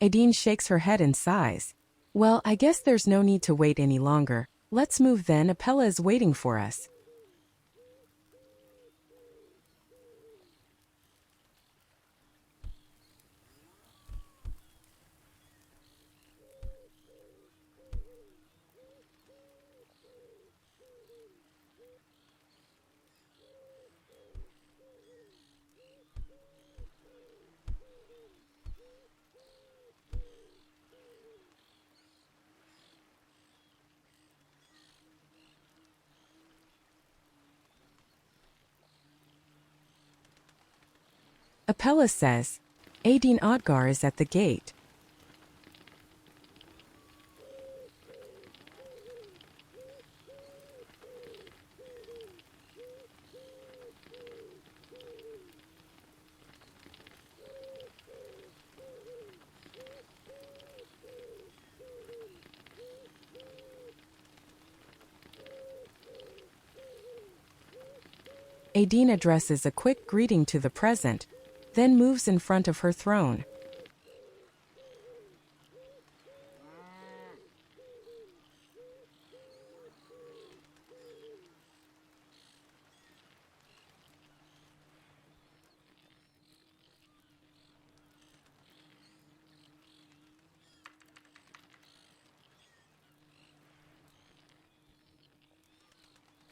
Adine shakes her head and sighs. Well, I guess there's no need to wait any longer. Let's move then, Apella is waiting for us. Apella says, Adine Odgar is at the gate. Adine addresses a quick greeting to the present, then moves in front of her throne.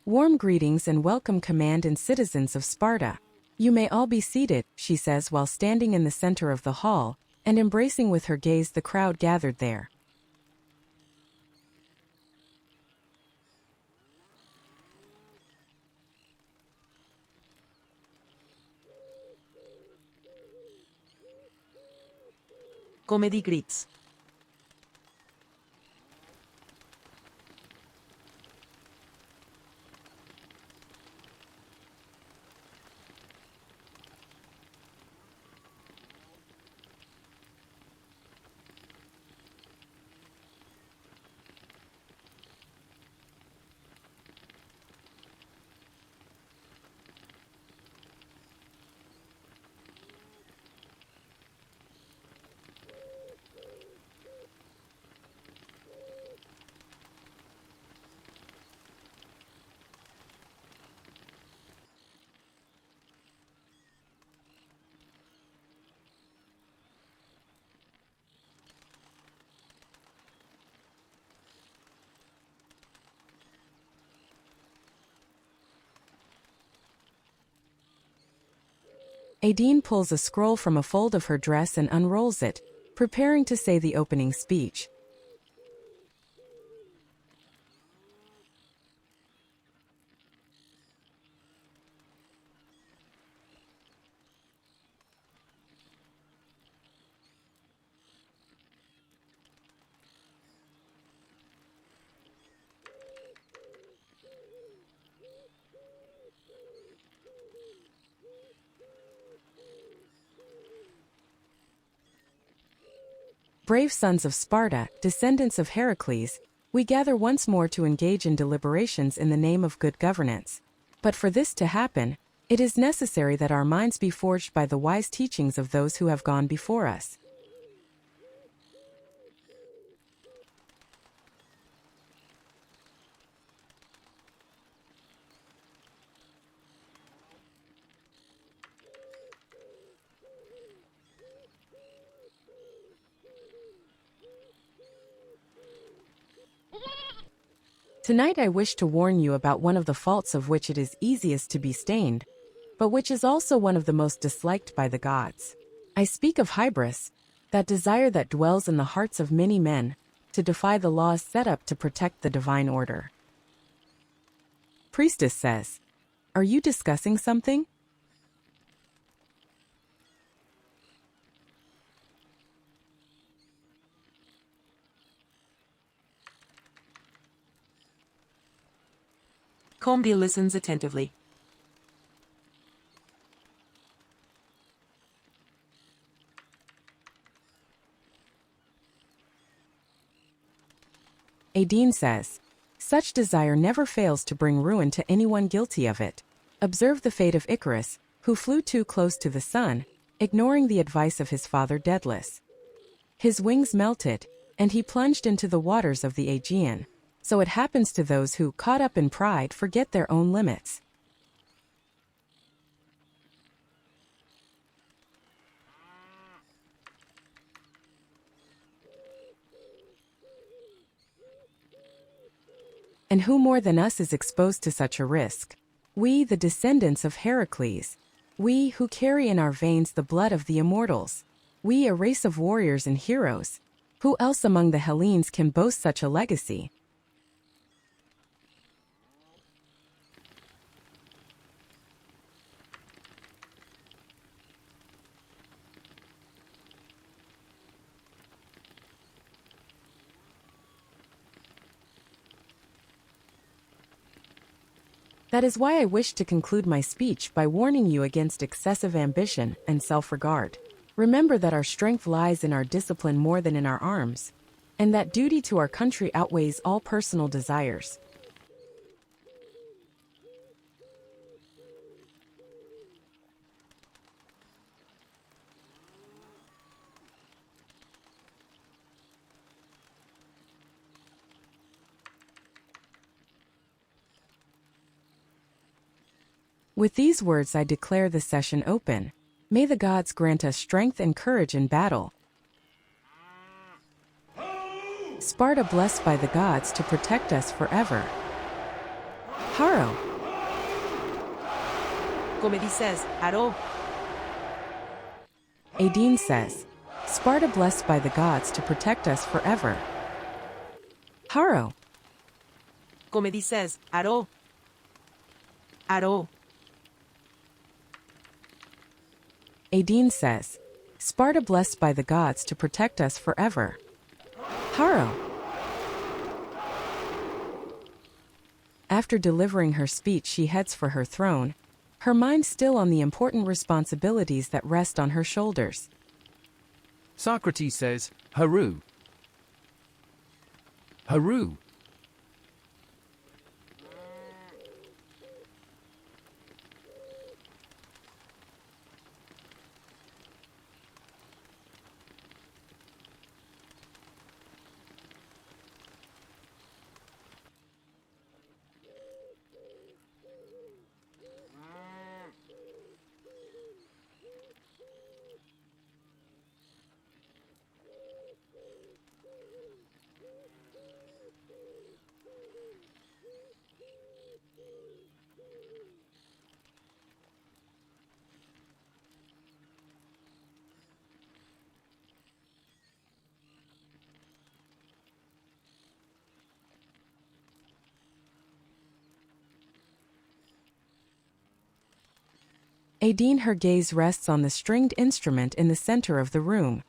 Warm greetings and welcome, command and citizens of Sparta. You may all be seated, she says while standing in the center of the hall, and embracing with her gaze the crowd gathered there. Comedy grits. Adine pulls a scroll from a fold of her dress and unrolls it, preparing to say the opening speech. Brave sons of Sparta, descendants of Heracles, we gather once more to engage in deliberations in the name of good governance. But for this to happen, it is necessary that our minds be forged by the wise teachings of those who have gone before us. Tonight I wish to warn you about one of the faults of which it is easiest to be stained, but which is also one of the most disliked by the gods. I speak of hybris, that desire that dwells in the hearts of many men, to defy the laws set up to protect the divine order. Priestess says, "Are you discussing something?" Comedy listens attentively. Adine says, "Such desire never fails to bring ruin to anyone guilty of it. Observe the fate of Icarus, who flew too close to the sun, ignoring the advice of his father Daedalus. His wings melted, and he plunged into the waters of the Aegean. So it happens to those who, caught up in pride, forget their own limits. And who more than us is exposed to such a risk? We, the descendants of Heracles. We, who carry in our veins the blood of the immortals. We, a race of warriors and heroes. Who else among the Hellenes can boast such a legacy? That is why I wish to conclude my speech by warning you against excessive ambition and self-regard. Remember that our strength lies in our discipline more than in our arms, and that duty to our country outweighs all personal desires. With these words I declare the session open. May the gods grant us strength and courage in battle. Sparta blessed by the gods to protect us forever. Haro. Come dices, Haro. Aideen says, Sparta blessed by the gods to protect us forever. Haro. Come dices, Haro. Haro. Aideen says, Sparta blessed by the gods to protect us forever. Haro. After delivering her speech, she heads for her throne, her mind still on the important responsibilities that rest on her shoulders. Socrates says, Haru. Haru. Aideen, her gaze rests on the stringed instrument in the center of the room.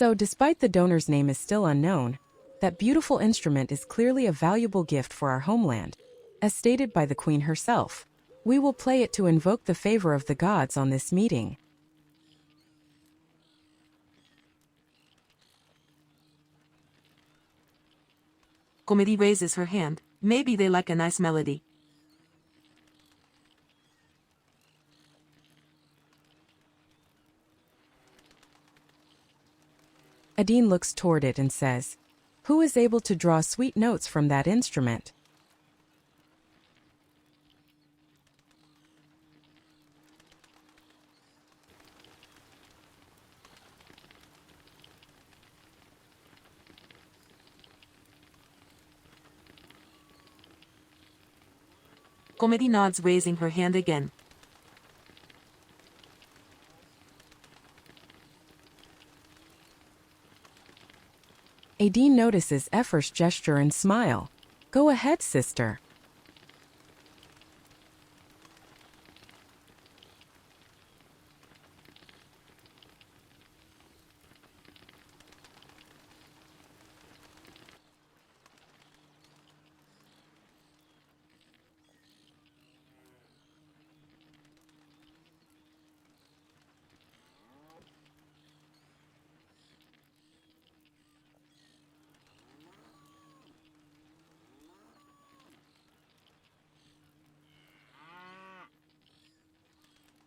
So, despite the donor's name is still unknown, that beautiful instrument is clearly a valuable gift for our homeland, as stated by the Queen herself. We will play it to invoke the favor of the gods on this meeting. Comedy raises her hand. Maybe they like a nice melody. Adine looks toward it and says, "Who is able to draw sweet notes from that instrument?" Comedy nods, raising her hand again. Adine notices Ephor's gesture and smile. "Go ahead, sister."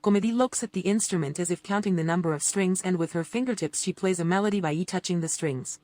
Comedy looks at the instrument as if counting the number of strings, and with her fingertips she plays a melody by touching the strings.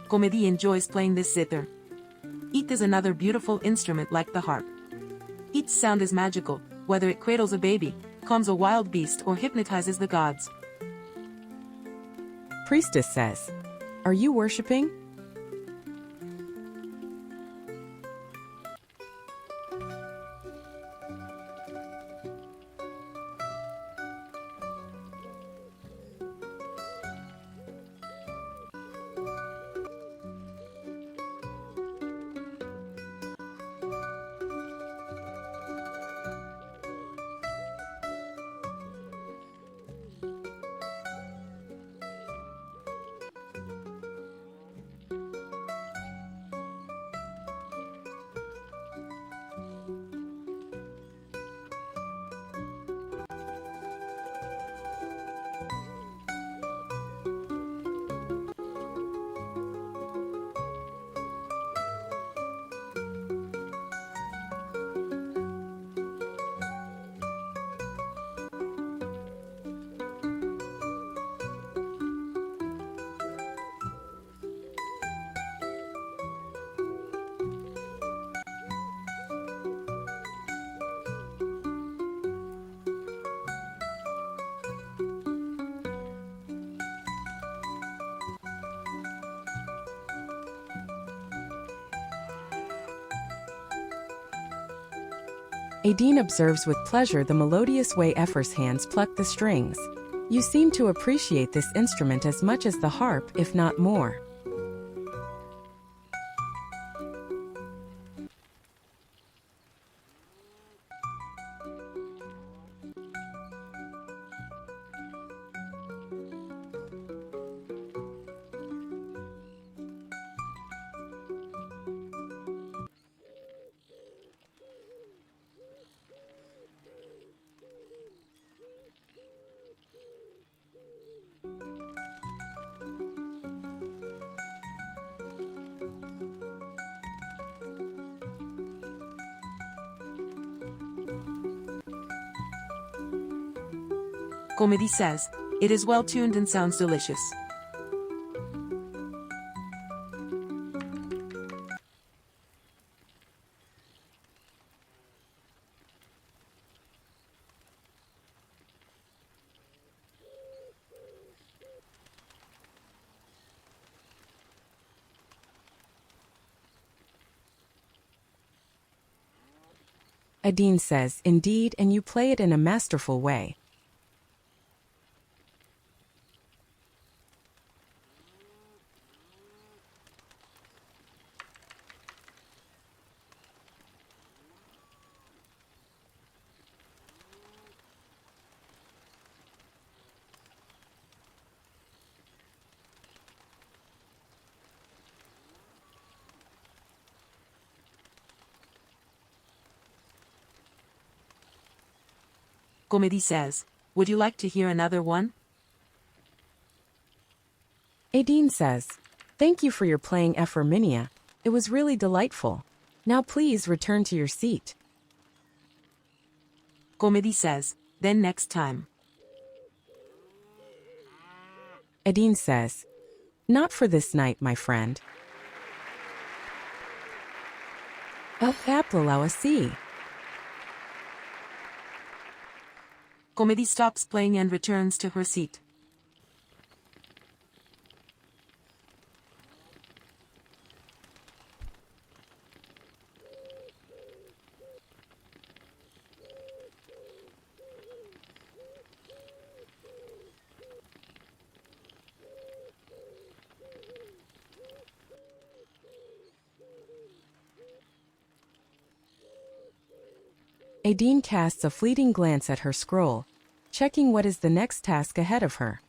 Comedy enjoys playing this zither. It is another beautiful instrument like the harp. Its sound is magical, whether it cradles a baby, calms a wild beast, or hypnotizes the gods. Priestess says, "Are you worshipping?" Adine observes with pleasure the melodious way Ephor's hands pluck the strings. "You seem to appreciate this instrument as much as the harp, if not more." Comedy says, "It is well tuned and sounds delicious." Adine says, "Indeed, and you play it in a masterful way." Comedy says, would you like to hear another one? Adine says, thank you for your playing Ephor Mineya. It was really delightful. Now please return to your seat. Comedy says, then next time. Adine says, not for this night, my friend. Apella see. Comedy stops playing and returns to her seat. Adine casts a fleeting glance at her scroll, checking what is the next task ahead of her.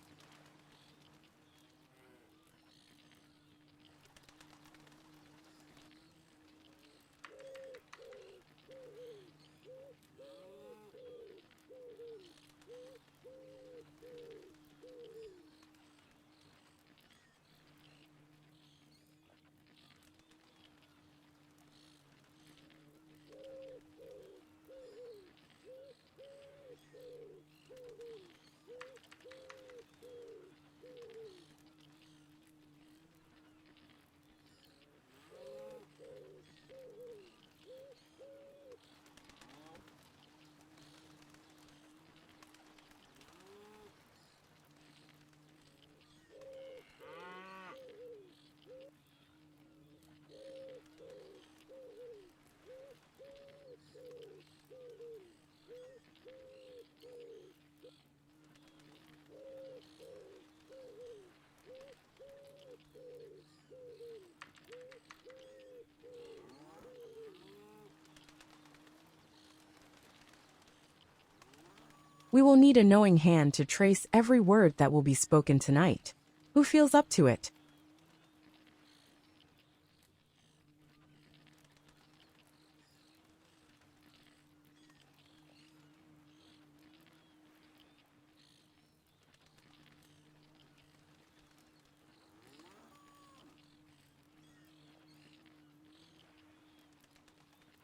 We will need a knowing hand to trace every word that will be spoken tonight. Who feels up to it?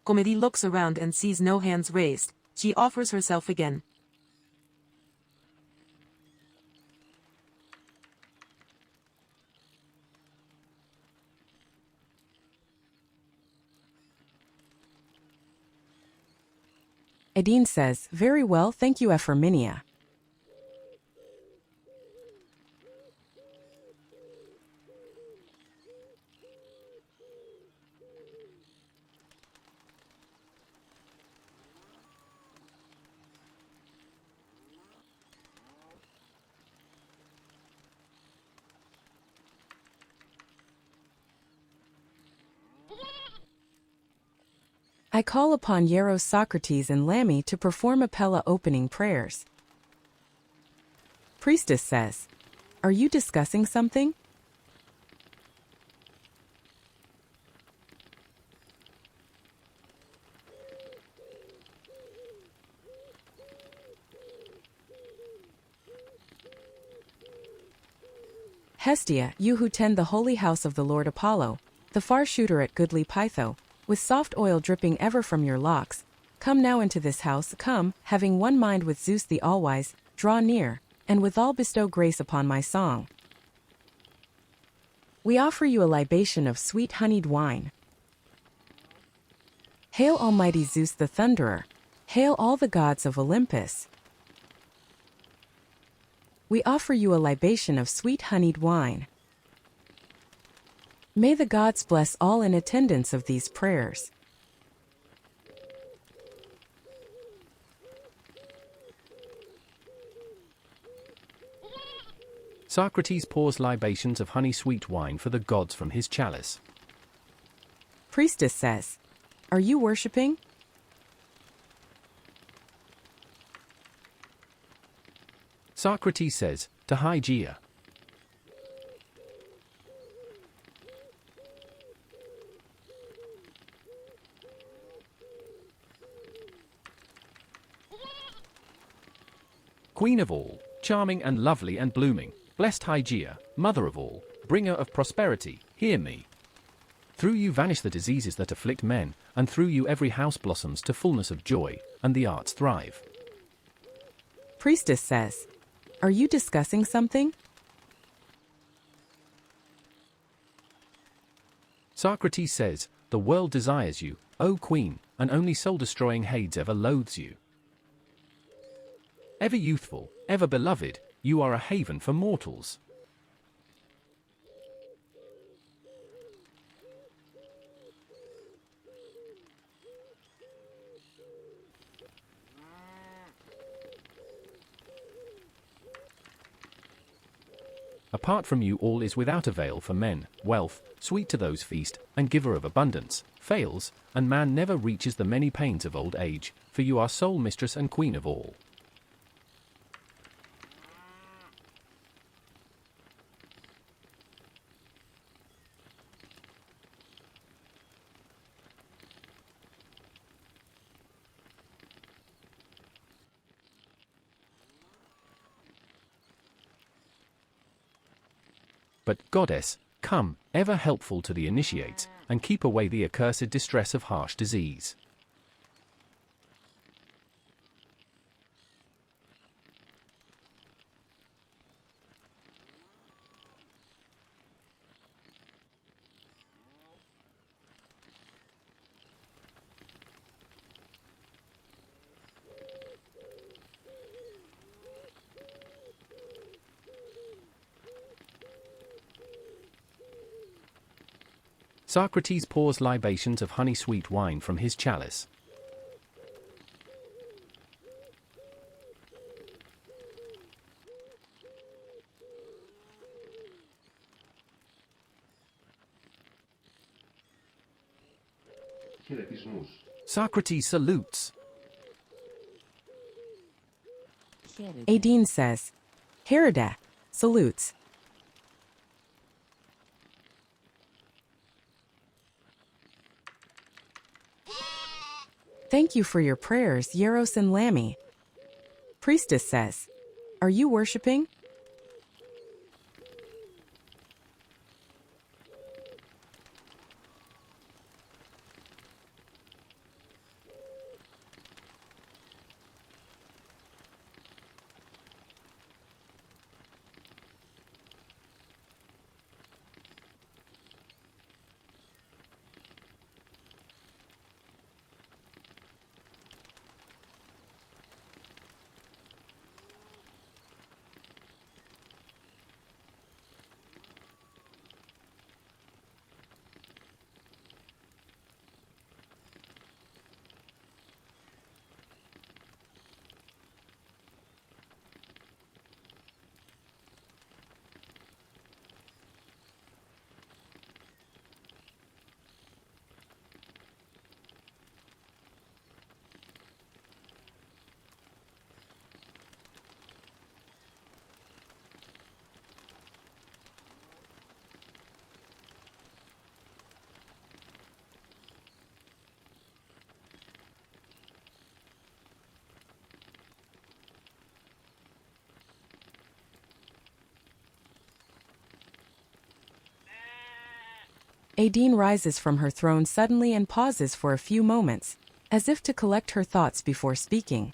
Comedy looks around and sees no hands raised. She offers herself again. Adine says, very well, thank you, Ephor Mineya. I call upon Hieros, Socrates, and Lammy to perform Apella opening prayers. Priestess says, are you discussing something? Hestia, you who tend the holy house of the Lord Apollo, the far shooter at goodly Pytho, with soft oil dripping ever from your locks, come now into this house, come, having one mind with Zeus the All-Wise, draw near, and withal bestow grace upon my song. We offer you a libation of sweet honeyed wine. Hail Almighty Zeus the Thunderer, hail all the gods of Olympus. We offer you a libation of sweet honeyed wine. May the gods bless all in attendance of these prayers. Socrates pours libations of honey-sweet wine for the gods from his chalice. Priestess says, are you worshipping? Socrates says, to Hygeia. Queen of all, charming and lovely and blooming, blessed Hygeia, mother of all, bringer of prosperity, hear me. Through you vanish the diseases that afflict men, and through you every house blossoms to fullness of joy, and the arts thrive. Priestess says, "Are you discussing something?" Socrates says, "The world desires you, O queen, and only soul-destroying Hades ever loathes you. Ever youthful, ever beloved, you are a haven for mortals." Apart from you all is without avail for men, wealth, sweet to those feast, and giver of abundance, fails, and man never reaches the many pains of old age, for you are sole mistress and queen of all. But, goddess, come, ever helpful to the initiates, and keep away the accursed distress of harsh disease. Socrates pours libations of honey-sweet wine from his chalice. Socrates salutes. Adine says, "Herode, salutes." "Thank you for your prayers, Hieros and Lammy." Priestess says, "Are you worshipping?" Adine rises from her throne suddenly and pauses for a few moments, as if to collect her thoughts before speaking.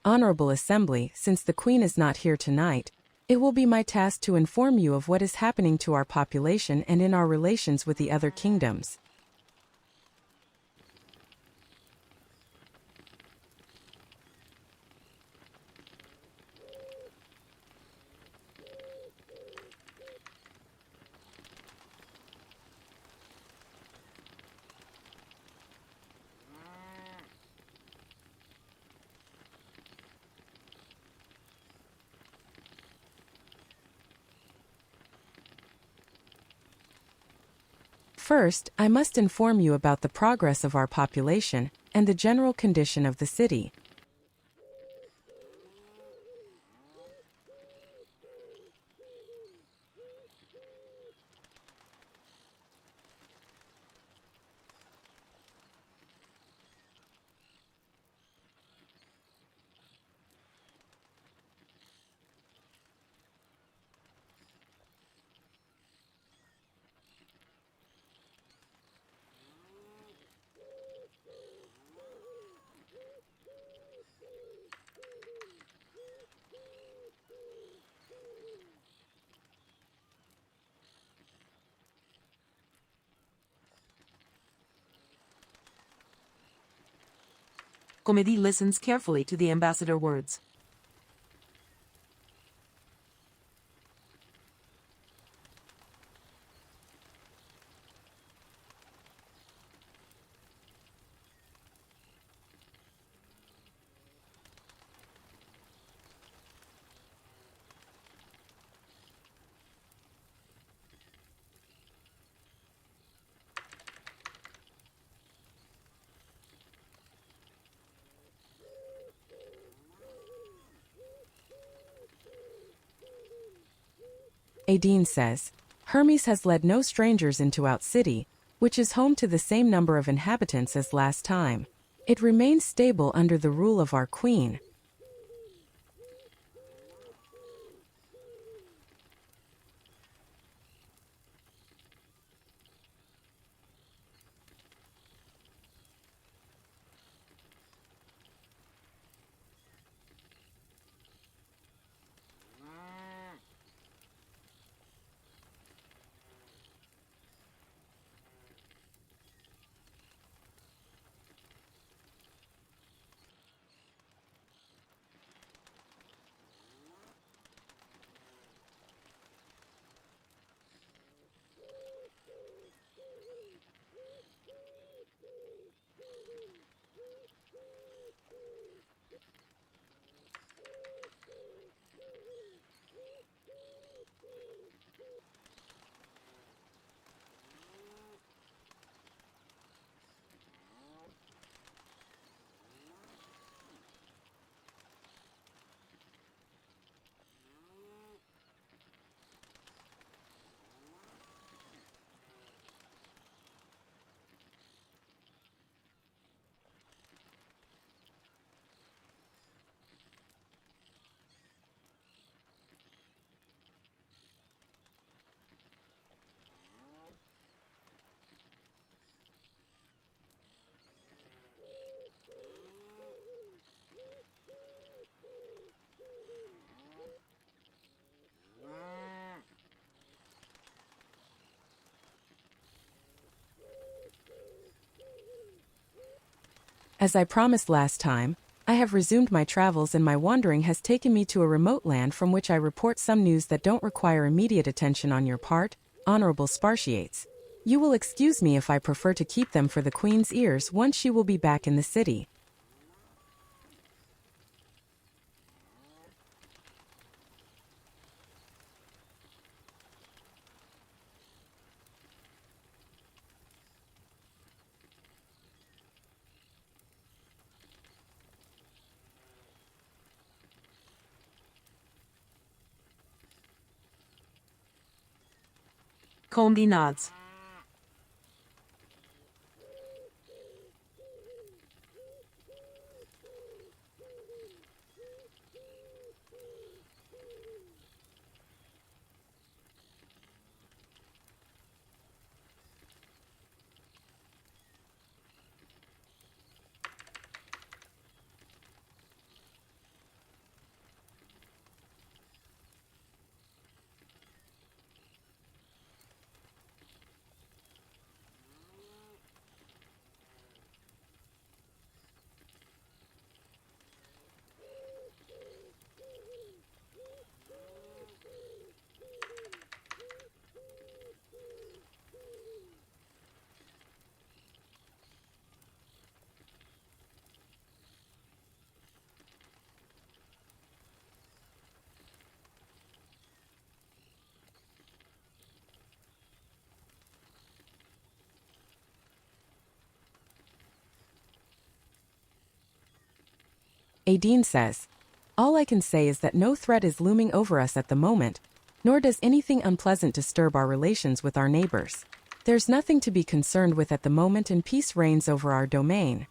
Honorable Assembly, since the Queen is not here tonight, it will be my task to inform you of what is happening to our population and in our relations with the other kingdoms. First, I must inform you about the progress of our population and the general condition of the city. Comedy listens carefully to the ambassador's words. Adine says, Hermes has led no strangers into Out City, which is home to the same number of inhabitants as last time. It remains stable under the rule of our queen. As I promised last time, I have resumed my travels and my wandering has taken me to a remote land from which I report some news that don't require immediate attention on your part, honorable Spartiates. You will excuse me if I prefer to keep them for the Queen's ears once she will be back in the city. Comedy nods. Adine says, "All I can say is that no threat is looming over us at the moment, nor does anything unpleasant disturb our relations with our neighbors. There's nothing to be concerned with at the moment and peace reigns over our domain."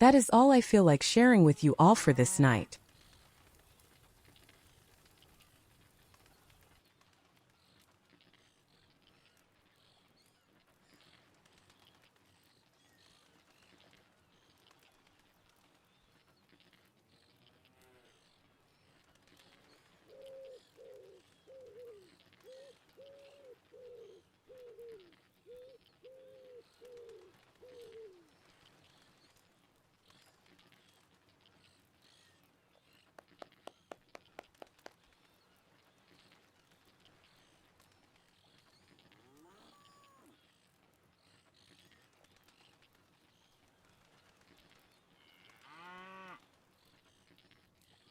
That is all I feel like sharing with you all for this night.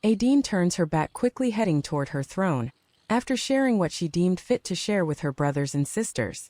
Adine turns her back, quickly heading toward her throne, after sharing what she deemed fit to share with her brothers and sisters.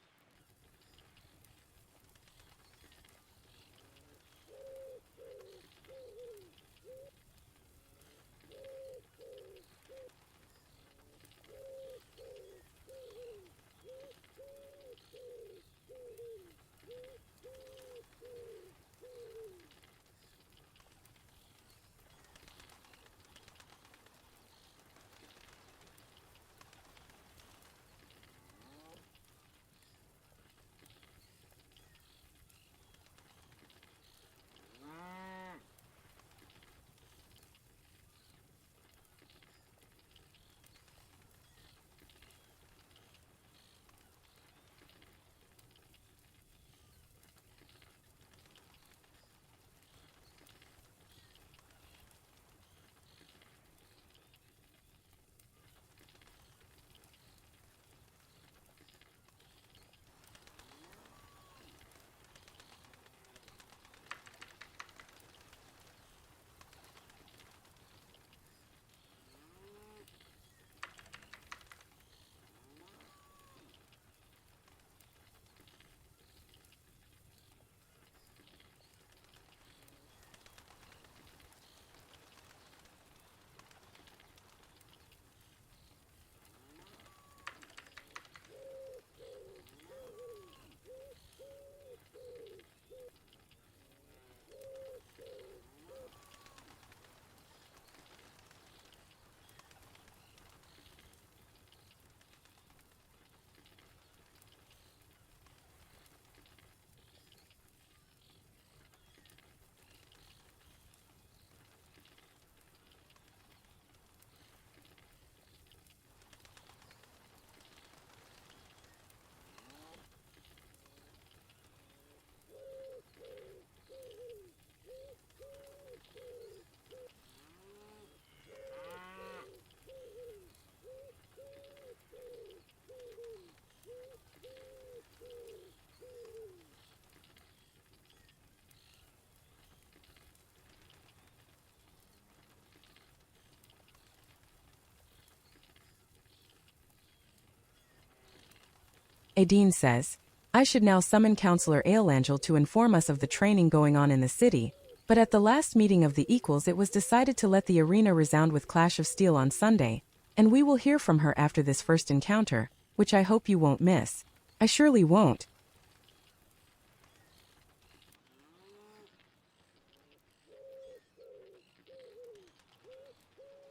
Adine says, "I should now summon Counselor Aelangel to inform us of the training going on in the city, but at the last meeting of the equals it was decided to let the arena resound with Clash of Steel on Sunday, and we will hear from her after this first encounter, which I hope you won't miss." "I surely won't."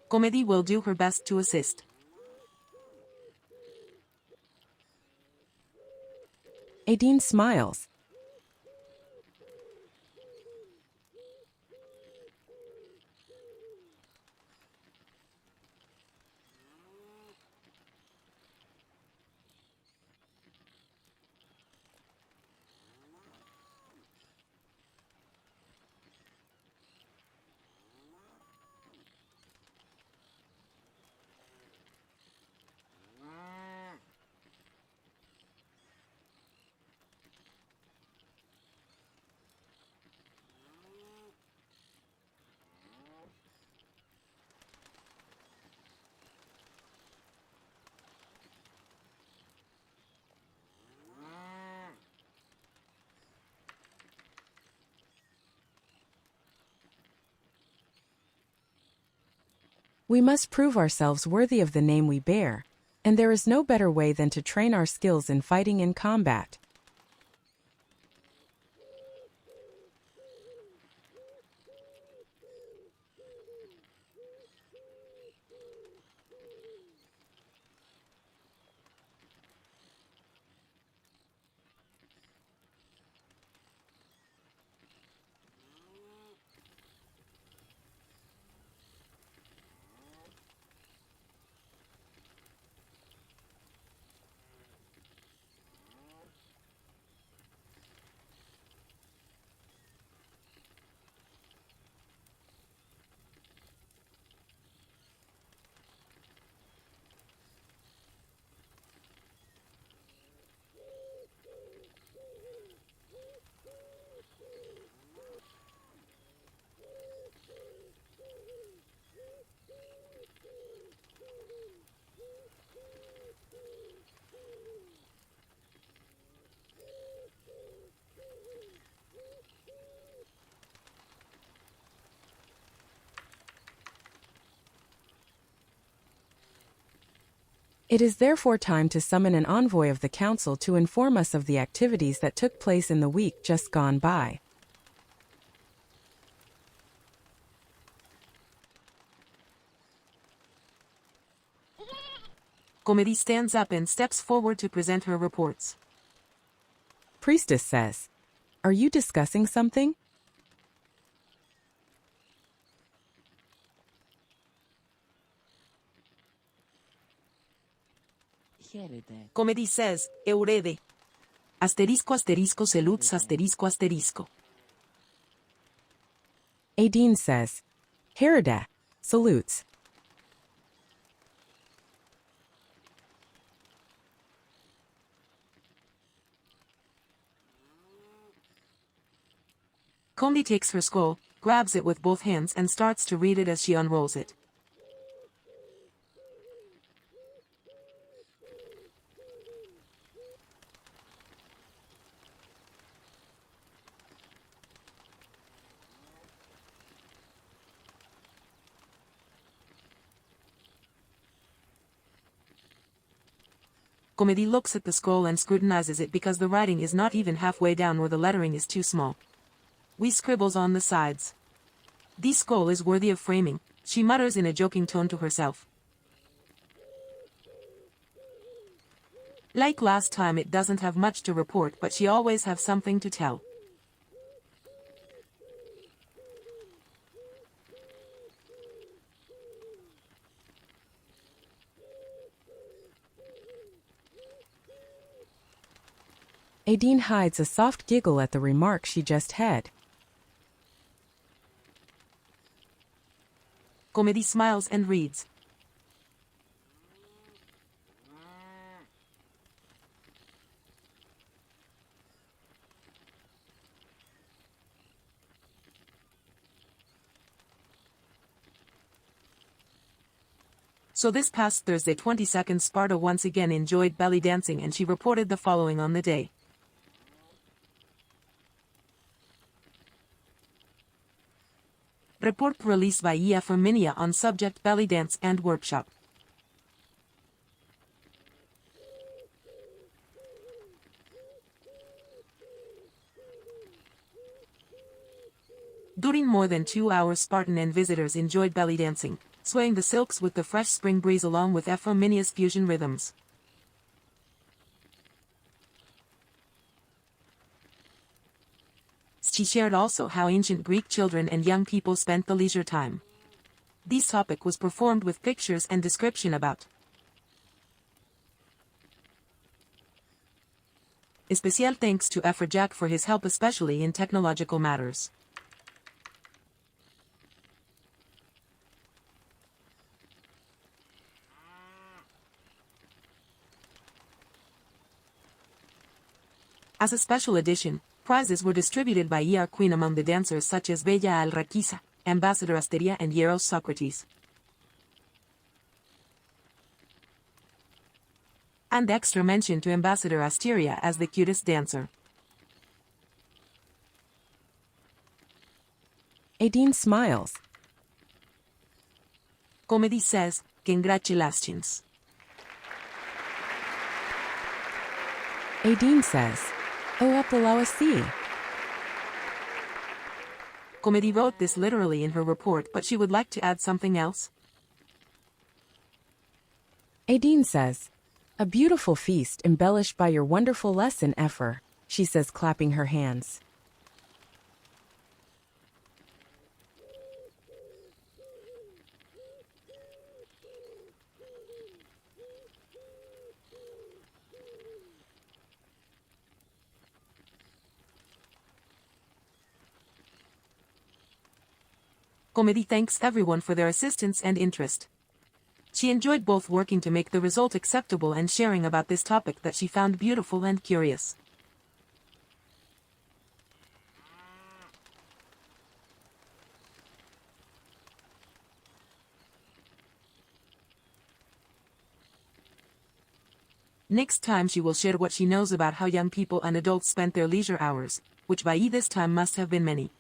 Comedy will do her best to assist. Adine smiles. We must prove ourselves worthy of the name we bear, and there is no better way than to train our skills in fighting and combat. It is therefore time to summon an envoy of the council to inform us of the activities that took place in the week just gone by. Comedy stands up and steps forward to present her reports. Priestess says, "Are you discussing something?" Comedy says, Eurede. Asterisco asterisco selutz asterisco asterisco. Adine says, "Herida, salutes." Comedy takes her scroll, grabs it with both hands and starts to read it as she unrolls it. Comedy looks at the scroll and scrutinizes it because the writing is not even halfway down or the lettering is too small. We scribbles on the sides. This scroll is worthy of framing, she mutters in a joking tone to herself. Like last time, it doesn't have much to report, but she always have something to tell. Adine hides a soft giggle at the remark she just had. Comedy smiles and reads. So this past Thursday 22nd, Sparta once again enjoyed belly dancing, and she reported the following on the day. Report released by Ephor Mineya on subject belly dance and workshop. During more than 2 hours, Spartan and visitors enjoyed belly dancing, swaying the silks with the fresh spring breeze along with Ephor Mineya's fusion rhythms. She shared also how ancient Greek children and young people spent the leisure time. This topic was performed with pictures and description about. Especial thanks to Ephor Jack for his help, especially in technological matters. As a special edition, prizes were distributed by ER Queen among the dancers such as Bella Alraquiza, Ambassador Asteria and Hieros Socrates. And extra mention to Ambassador Asteria as the cutest dancer. Adine smiles. Comedy says, congratulations. Adine says, O Apella. Comedy wrote this literally in her report, but she would like to add something else. Adine says, a beautiful feast embellished by your wonderful lesson, Ephor, she says, clapping her hands. Comedy thanks everyone for their assistance and interest. She enjoyed both working to make the result acceptable and sharing about this topic that she found beautiful and curious. Next time she will share what she knows about how young people and adults spent their leisure hours, which by this time must have been many.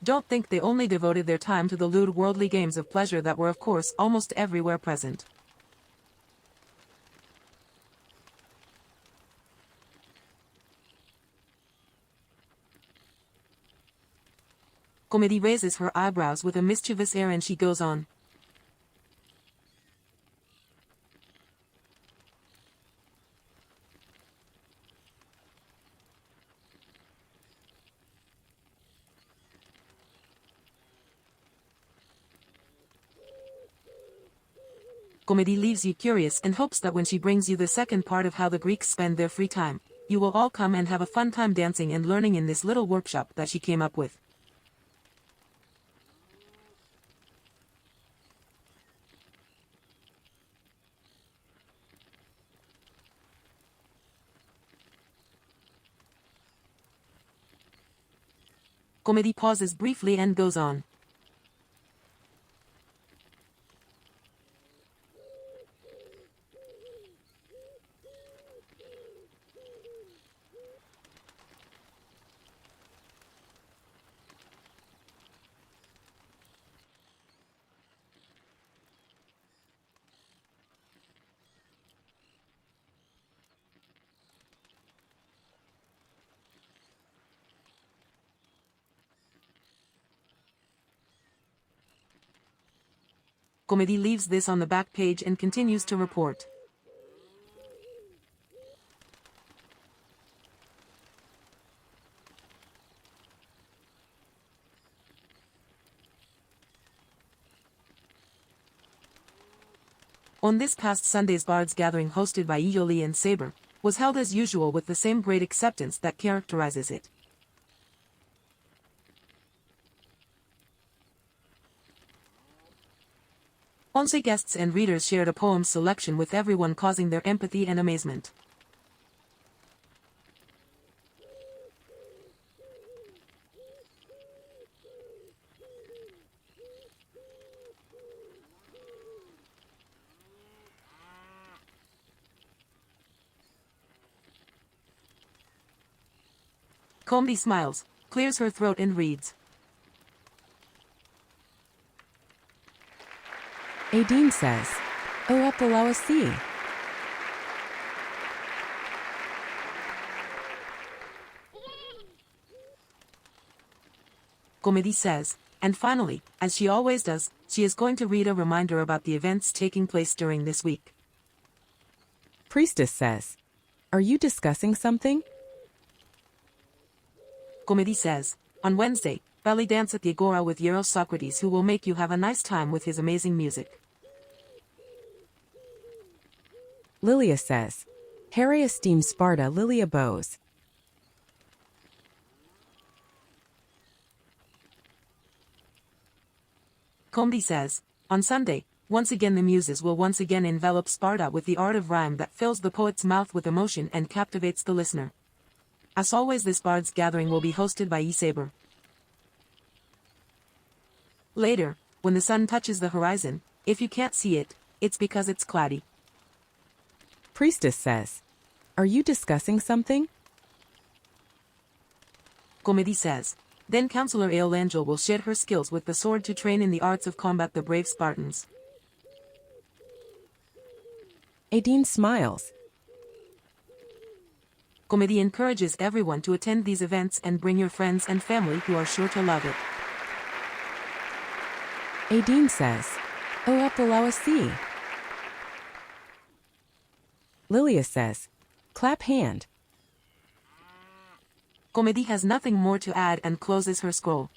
Don't think they only devoted their time to the lewd worldly games of pleasure that were of course almost everywhere present. Comedy raises her eyebrows with a mischievous air and she goes on. Comedy leaves you curious and hopes that when she brings you the second part of how the Greeks spend their free time, you will all come and have a fun time dancing and learning in this little workshop that she came up with. Comedy pauses briefly and goes on. Comedy leaves this on the back page and continues to report. On this past Sunday's Bards gathering hosted by Ioli and Saber, was held as usual with the same great acceptance that characterizes it. Onse guests and readers shared a poem selection with everyone, causing their empathy and amazement. Comedy smiles, clears her throat and reads. Adine says, O Apella. Comedy says, and finally, as she always does, she is going to read a reminder about the events taking place during this week. Priestess says, are you discussing something? Comedy says, on Wednesday, belly dance at the Agora with Hieros Socrates, who will make you have a nice time with his amazing music. Lilia says, Harry esteems Sparta. Lilia bows. Comedy says, on Sunday, once again the muses will once again envelop Sparta with the art of rhyme that fills the poet's mouth with emotion and captivates the listener. As always, this Bards gathering will be hosted by Saber. Later, when the sun touches the horizon, if you can't see it, it's because it's cloudy. Priestess says, are you discussing something? Comedy says. Then Counselor Aeolangel will shed her skills with the sword to train in the arts of combat the brave Spartans. Adine smiles. Comedy encourages everyone to attend these events and bring your friends and family who are sure to love it. Adine says, O Apella. Lilia says, clap hand. Comedy has nothing more to add and closes her scroll.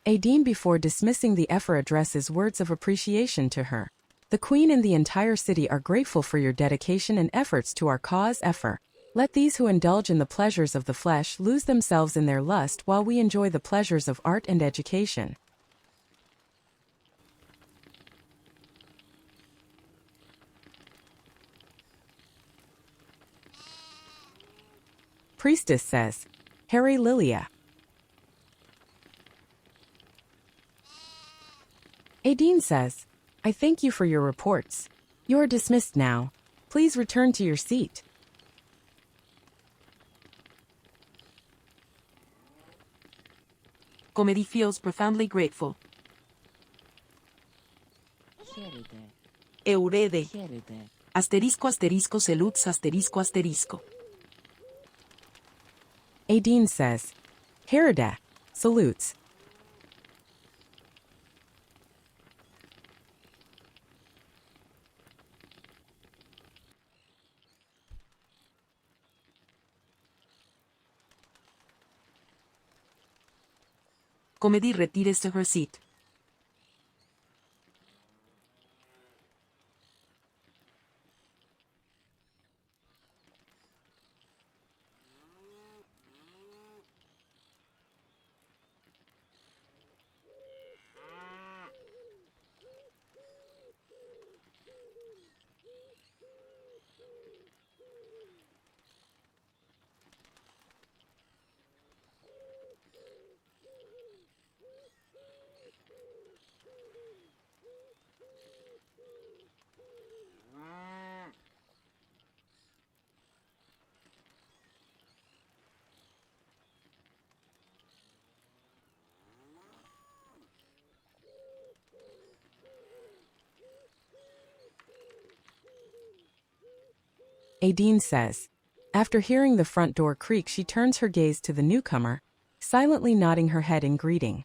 Adine before dismissing the Ephor addresses words of appreciation to her. The queen and the entire city are grateful for your dedication and efforts to our cause Ephor. Let these who indulge in the pleasures of the flesh lose themselves in their lust while we enjoy the pleasures of art and education. Priestess says, Harry Lilia. Adine says, I thank you for your reports. You are dismissed now. Please return to your seat. Comedy feels profoundly grateful. Eurede. Asterisco asterisco salutes asterisco asterisco. Adine says, Herida, salutes. Comedy retires to her seat. Adine says. After hearing the front door creak, she turns her gaze to the newcomer, silently nodding her head in greeting.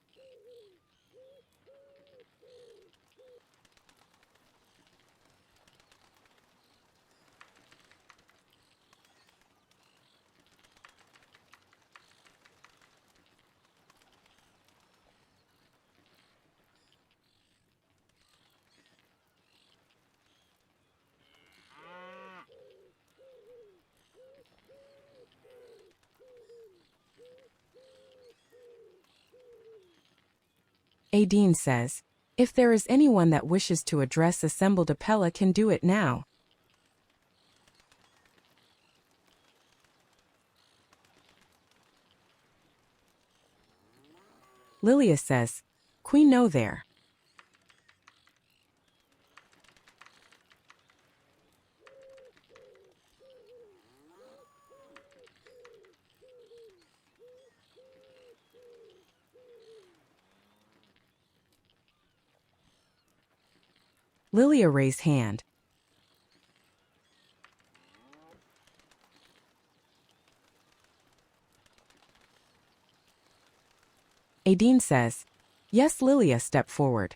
Adine says, if there is anyone that wishes to address assembled Apella can do it now. Lilia says, Queen no there. Lilia raised hand. Adine says, yes. Lilia step forward.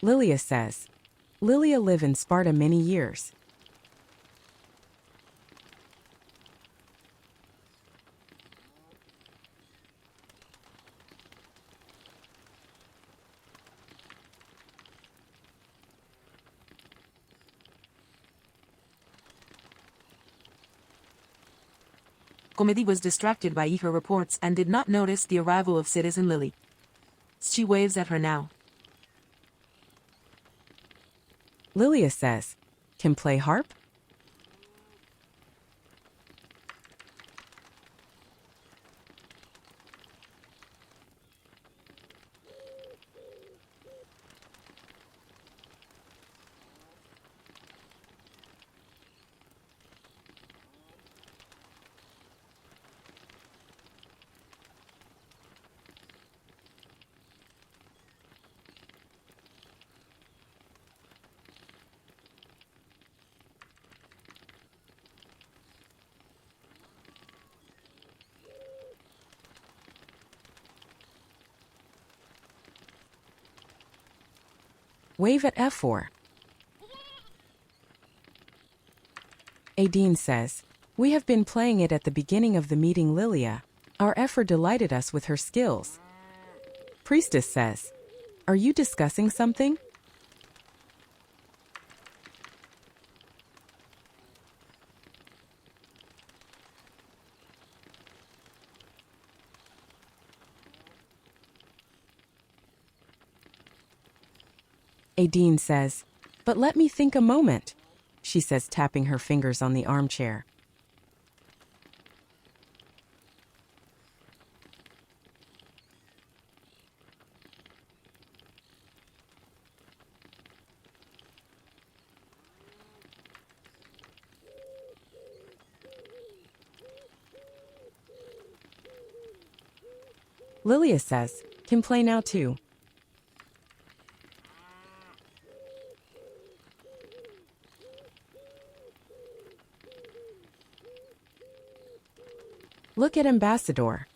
Lilia says. Lilia lived in Sparta many years. Comedy was distracted by Ephor reports and did not notice the arrival of citizen Lily. She waves at her now. Lilia says, can play harp? Wave at Ephor. Adine says, we have been playing it at the beginning of the meeting Lilia. Our Ephor delighted us with her skills. Priestess says, are you discussing something? Adine says, but let me think a moment, she says, tapping her fingers on the armchair. Lilia says, can play now too. Look at Ambassador.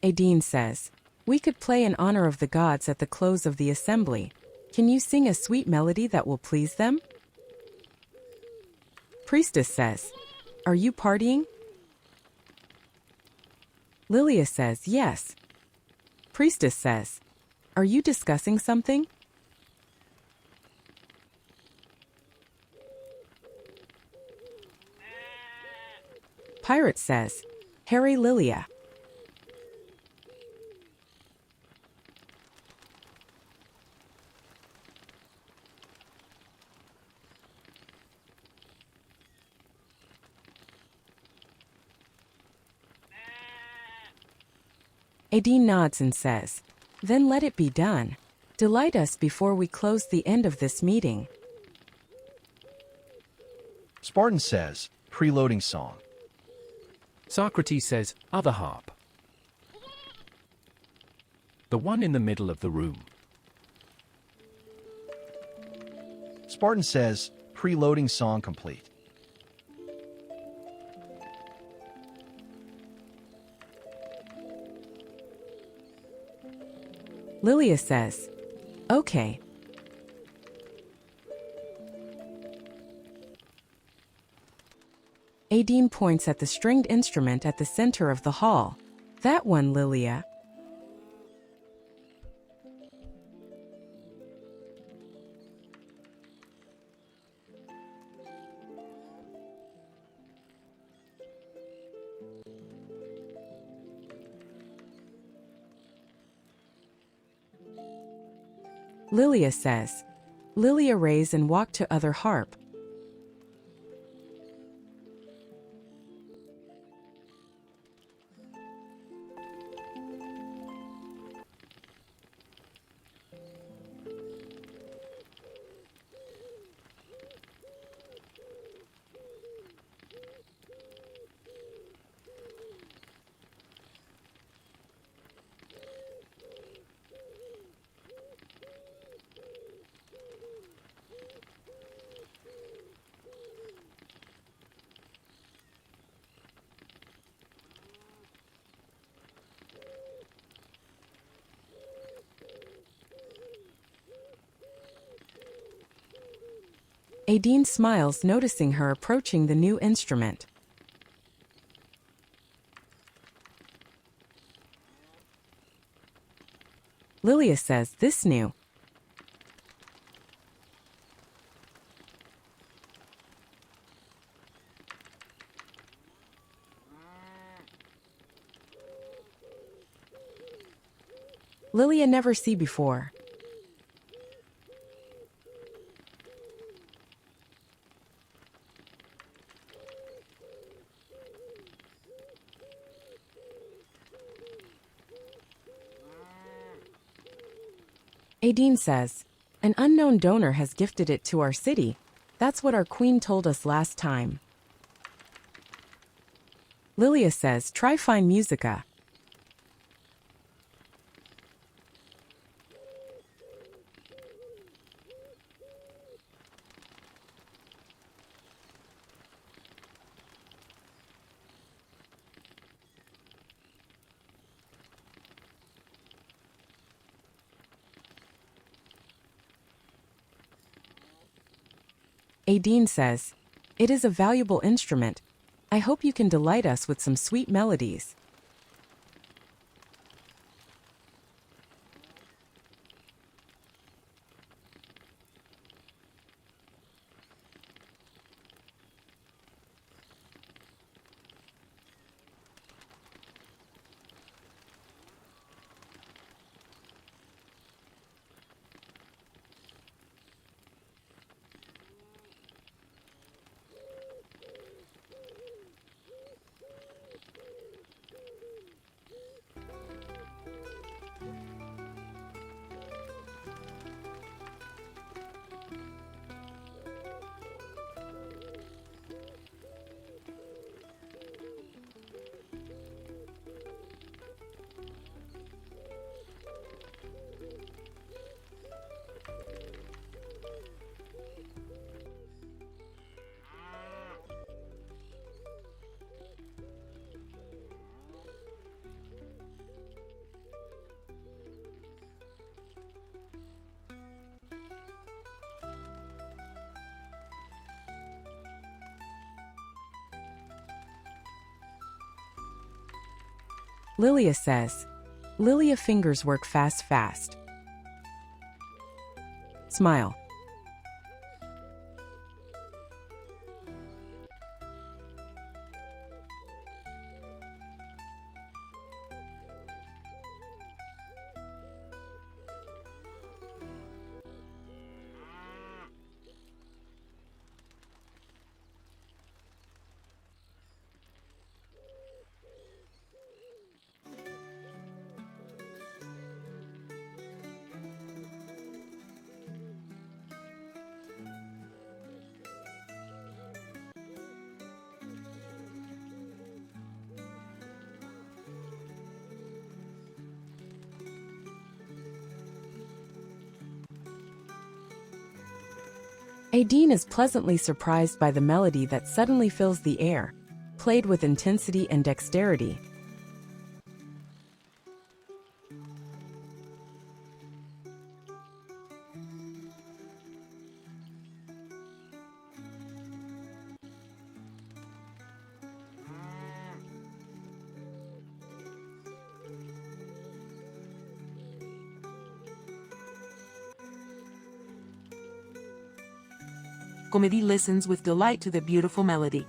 Adine says, we could play in honor of the gods at the close of the assembly. Can you sing a sweet melody that will please them? Priestess says, are you partying? Lilia says, yes. Priestess says, are you discussing something? Pirate says, Harry Lilia. Adine nods and says, then let it be done. Delight us before we close the end of this meeting. Spartan says, preloading song. Socrates says, other harp. The one in the middle of the room. Spartan says, preloading song complete. Lilia says, okay. Adine points at the stringed instrument at the center of the hall. That one, Lilia. Lilia says. Lilia raise and walk to other harp. Adine smiles, noticing her approaching the new instrument. Lilia says, "This new." Lilia never see before. Adine says, "An unknown donor has gifted it to our city. That's what our queen told us last time." Lilia says, "Try fine musica." Adine says, "It is a valuable instrument. I hope you can delight us with some sweet melodies." Lilia says, "Lilia fingers work fast fast." Smile. Adine is pleasantly surprised by the melody that suddenly fills the air, played with intensity and dexterity. Comedy listens with delight to the beautiful melody.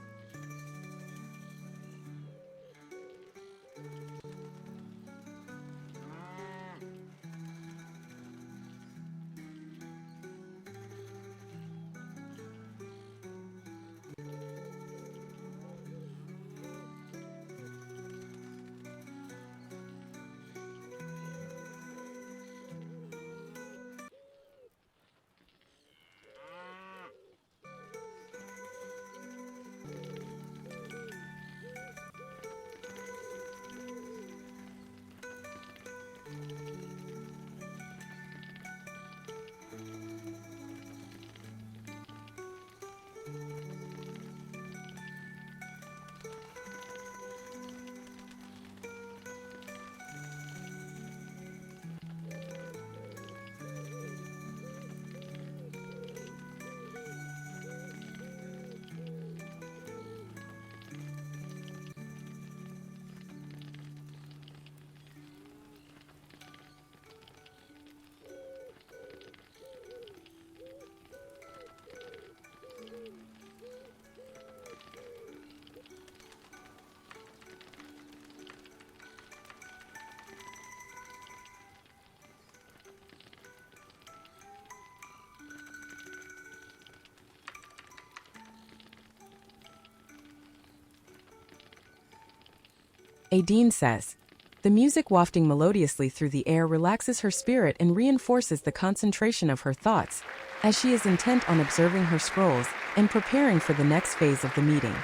Adine says. The music wafting melodiously through the air relaxes her spirit and reinforces the concentration of her thoughts, as she is intent on observing her scrolls and preparing for the next phase of the meeting.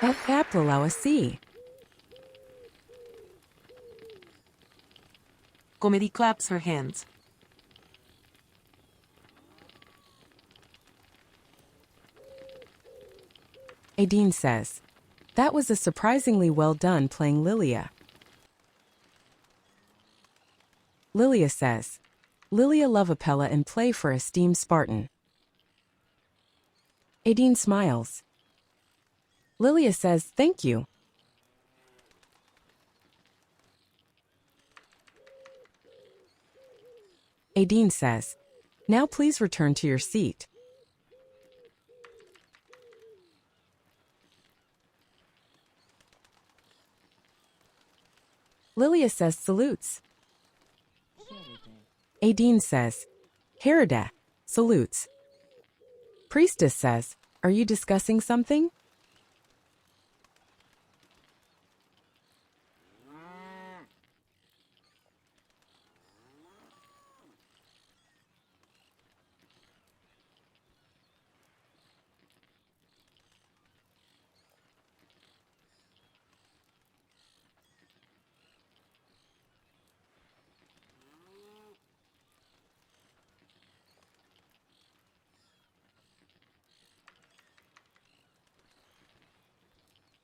Apella si. Comedy claps her hands. Adine says. That was a surprisingly well done playing Lilia. Lilia says. Lilia love Apella and play for esteemed Spartan. Adine smiles. Lilia says thank you. Adine says. Now please return to your seat. Lilia says salutes. Adine says, Herida, salutes. Priestess says, are you discussing something?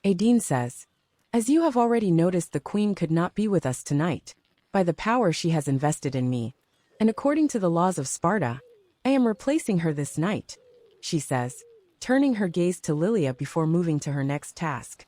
Adine says, as you have already noticed, the queen could not be with us tonight, by the power she has invested in me, and according to the laws of Sparta, I am replacing her this night, she says, turning her gaze to Lilia before moving to her next task.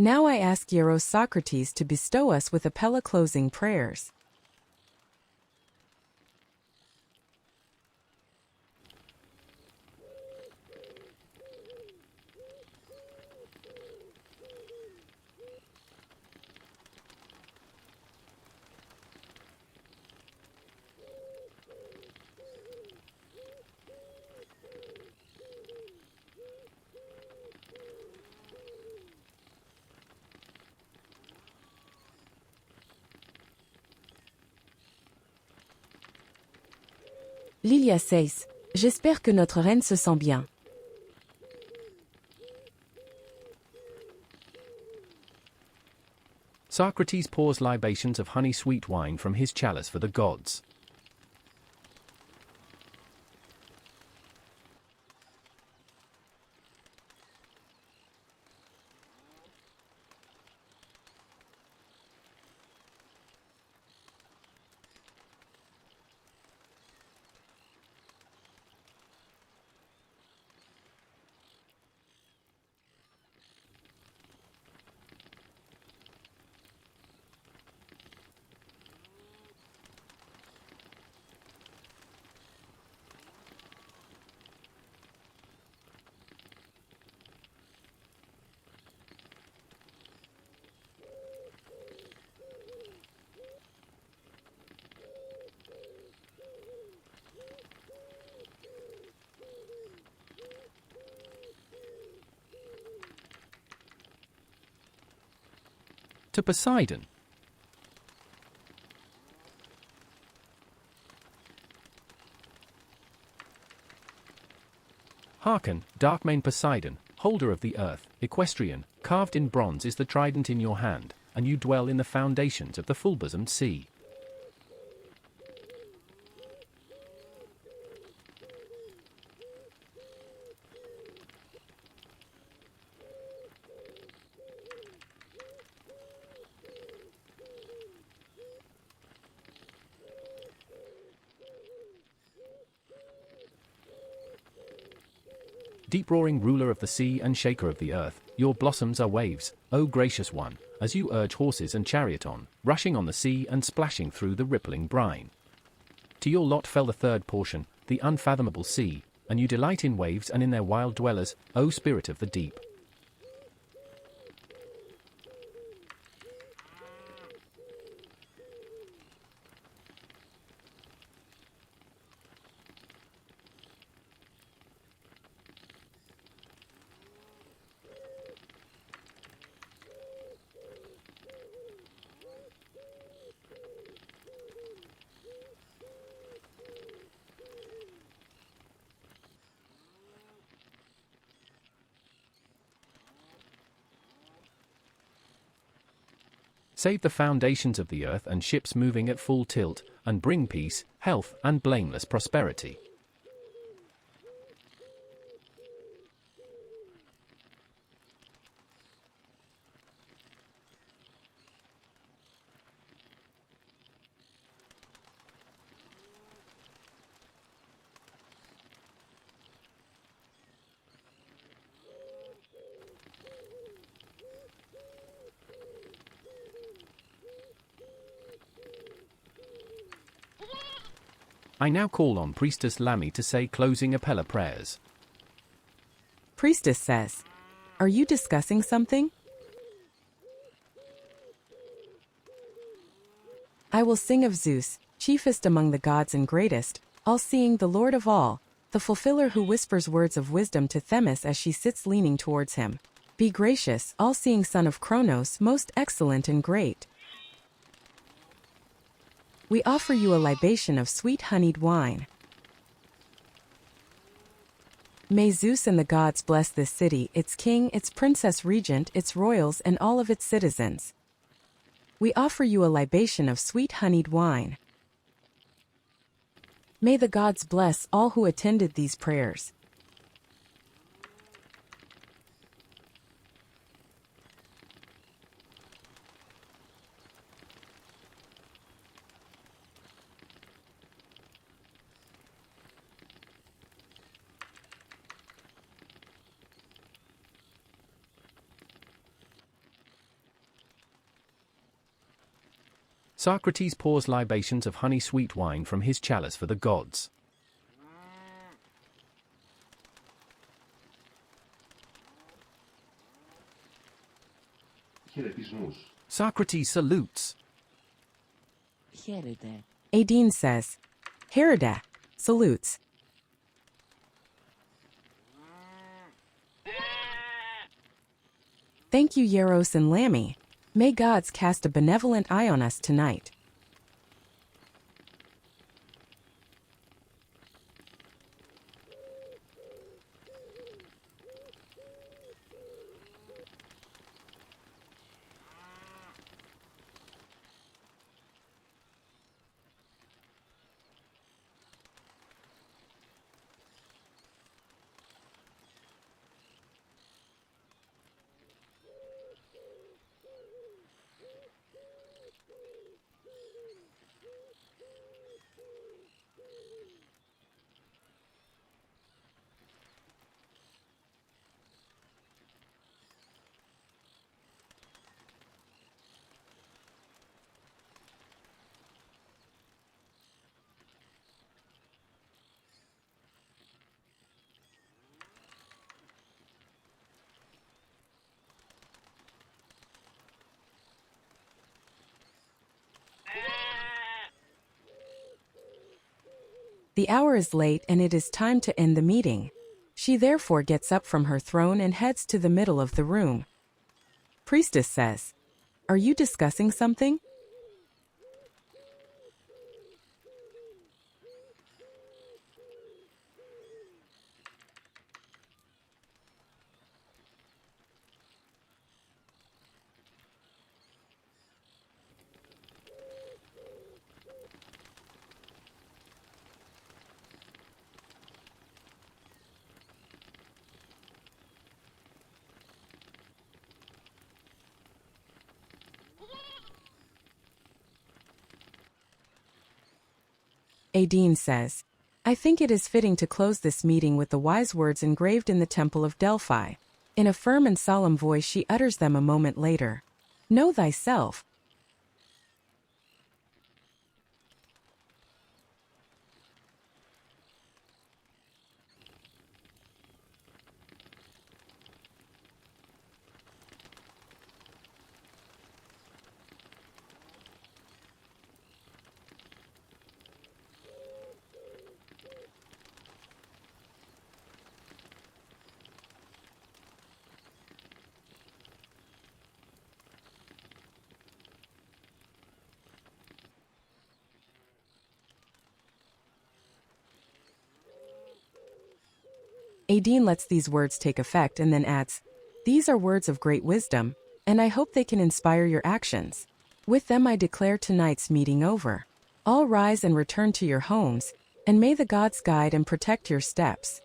Now I ask Hieros Socrates to bestow us with Apella closing prayers. Lilia says, j'espère que notre reine se sent bien. Socrates pours libations of honey-sweet wine from his chalice for the gods. To Poseidon. Hearken, Darkmane Poseidon, holder of the earth, equestrian, carved in bronze is the trident in your hand, and you dwell in the foundations of the full-bosomed sea. Deep-roaring ruler of the sea and shaker of the earth, your blossoms are waves, O gracious one, as you urge horses and chariot on, rushing on the sea and splashing through the rippling brine. To your lot fell the third portion, the unfathomable sea, and you delight in waves and in their wild dwellers, O spirit of the deep. Save the foundations of the earth and ships moving at full tilt, and bring peace, health, and blameless prosperity. I now call on Priestess Lamy to say closing Apella prayers. Priestess says, "Are you discussing something?" I will sing of Zeus, chiefest among the gods and greatest, all-seeing, the Lord of all, the fulfiller who whispers words of wisdom to Themis as she sits leaning towards him. Be gracious, all-seeing son of Kronos, most excellent and great. We offer you a libation of sweet honeyed wine. May Zeus and the gods bless this city, its king, its princess regent, its royals, and all of its citizens. We offer you a libation of sweet honeyed wine. May the gods bless all who attended these prayers. Socrates pours libations of honey-sweet wine from his chalice for the gods. Socrates salutes. Aideen says, "Herida," salutes. Thank you, Hieros and Lamy. May gods cast a benevolent eye on us tonight. The hour is late and it is time to end the meeting. She therefore gets up from her throne and heads to the middle of the room. Priestess says, "Are you discussing something?" Adine says, I think it is fitting to close this meeting with the wise words engraved in the Temple of Delphi. In a firm and solemn voice she utters them a moment later. Know thyself. Adine lets these words take effect and then adds, These are words of great wisdom, and I hope they can inspire your actions. With them I declare tonight's meeting over. All rise and return to your homes, and may the gods guide and protect your steps.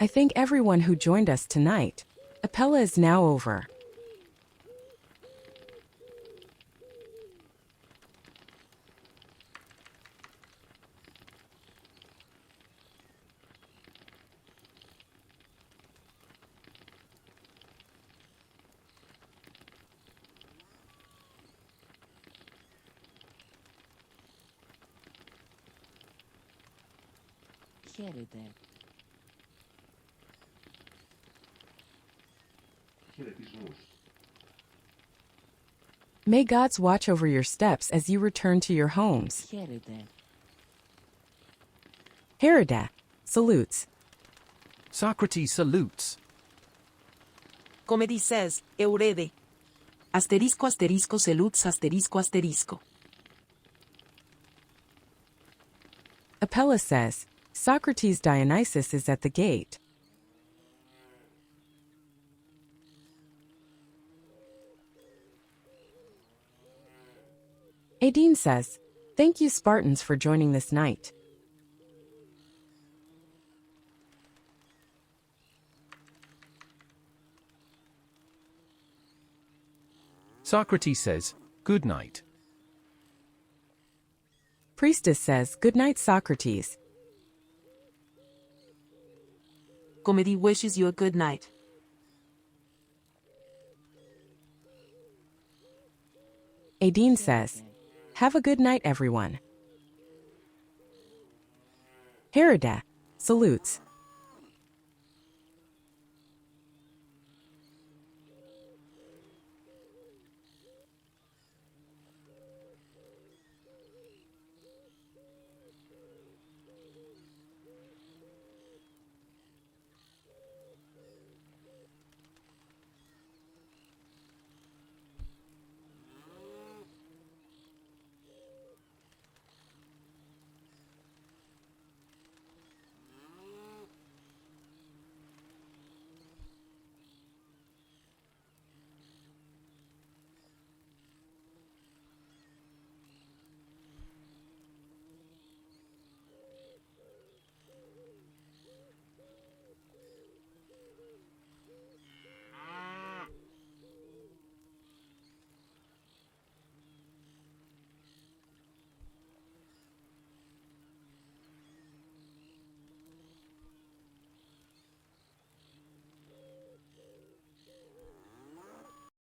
I thank everyone who joined us tonight. Apella is now over. May gods watch over your steps as you return to your homes. Herida salutes. Socrates salutes. Comedy says, Eurede. Asterisco asterisco salutes asterisco asterisco. Apella says, Socrates Dionysus is at the gate. Adine says, Thank you Spartans for joining this night. Socrates says, Good night. Priestess says, Good night Socrates. Comedy wishes you a good night. Adine says, Have a good night everyone. Herida salutes.